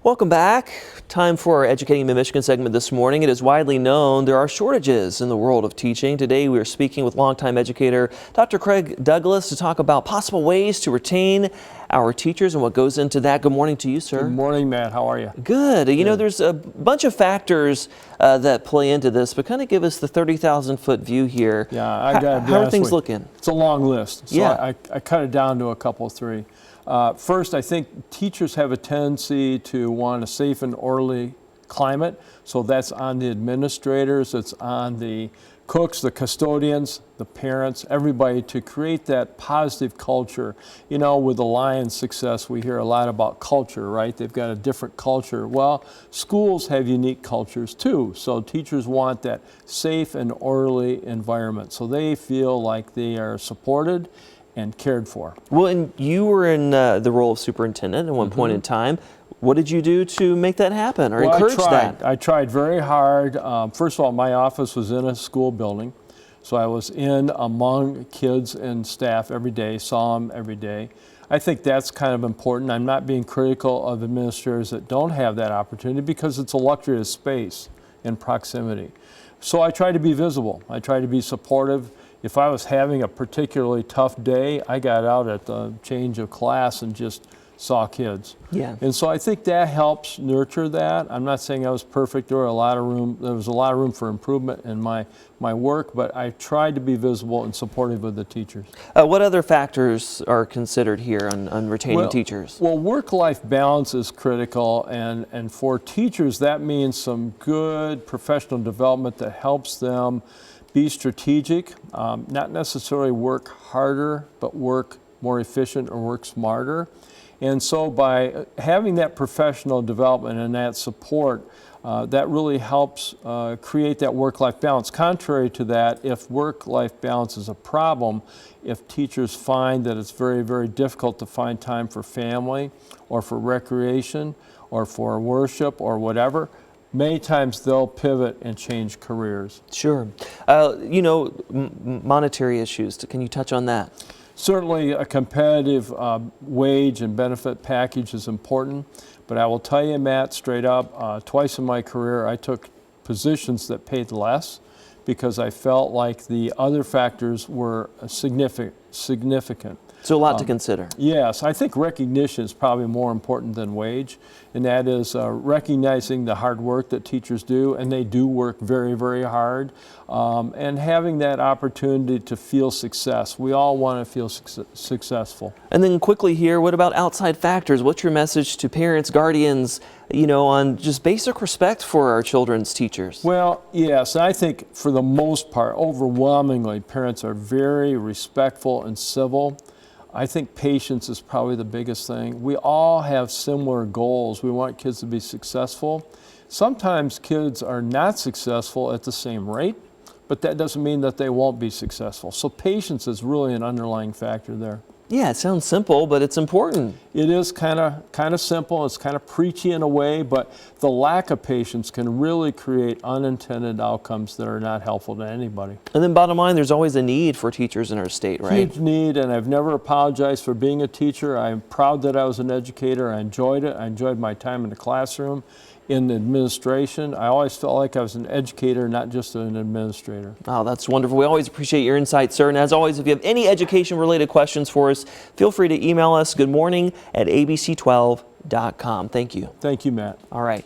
Welcome back. Time for our Educating Mid-Michigan segment this morning. It is widely known there are shortages in the world of teaching. Today we are speaking with longtime educator Dr. Craig Douglas to talk about possible ways to retain our teachers and what goes into that. Good morning to you, sir. Good morning, Matt. How are you? Good. You know, there's a bunch of factors that play into this, but kind of give us the 30,000-foot view here. Yeah, I got to be How are honest things with you. looking? It's a long list, so Yeah. I cut it down to a couple, three. First, I think teachers have a tendency to want a safe and orderly climate, so that's on the administrators, it's on the cooks, the custodians, the parents, everybody, to create that positive culture. You know, with the Lions success, we hear a lot about culture, right? They've got a different culture. Well, schools have unique cultures too, so teachers want that safe and orderly environment, so they feel like they are supported and cared for. Well, and you were in the role of superintendent at one point in time. What did you do to make that happen or encourage that? I tried very hard. First of all, my office was in a school building, so I was in among kids and staff every day, saw them every day. I think that's kind of important. I'm not being critical of administrators that don't have that opportunity because it's a luxury of space and proximity. So I try to be visible. I try to be supportive. If I was having a particularly tough day, I got out at the change of class and just saw kids. Yeah. And so I think that helps nurture that. I'm not saying I was perfect. There was a lot of room for improvement in my work, but I tried to be visible and supportive of the teachers. What other factors are considered here on retaining teachers? Well, work-life balance is critical, and for teachers that means some good professional development that helps them be strategic, not necessarily work harder, but work more efficient or work smarter. And so by having that professional development and that support, that really helps create that work-life balance. Contrary to that, if work-life balance is a problem, if teachers find that it's very, very difficult to find time for family or for recreation or for worship or whatever, many times they'll pivot and change careers. Sure. You know, monetary issues. Can you touch on that? Certainly a competitive wage and benefit package is important, but I will tell you, Matt, straight up, twice in my career I took positions that paid less because I felt like the other factors were significant. So a lot to consider. Yes, I think recognition is probably more important than wage, and that is recognizing the hard work that teachers do, and they do work very, very hard, and having that opportunity to feel success. We all want to feel successful. And then quickly here, what about outside factors? What's your message to parents, guardians, you know, on just basic respect for our children's teachers? Well, yes, I think for the most part, overwhelmingly, parents are very respectful and civil. I think patience is probably the biggest thing. We all have similar goals. We want kids to be successful. Sometimes kids are not successful at the same rate, but that doesn't mean that they won't be successful. So patience is really an underlying factor there. Yeah, it sounds simple, but it's important. It is kind of simple. It's kind of preachy in a way, but the lack of patience can really create unintended outcomes that are not helpful to anybody. And then bottom line, there's always a need for teachers in our state, right? Huge need, and I've never apologized for being a teacher. I'm proud that I was an educator. I enjoyed it. I enjoyed my time in the classroom, in administration. I always felt like I was an educator, not just an administrator. Oh, that's wonderful. We always appreciate your insight, sir. And as always, if you have any education-related questions for us, feel free to email us goodmorning@abc12.com. Thank you. Thank you, Matt. All right.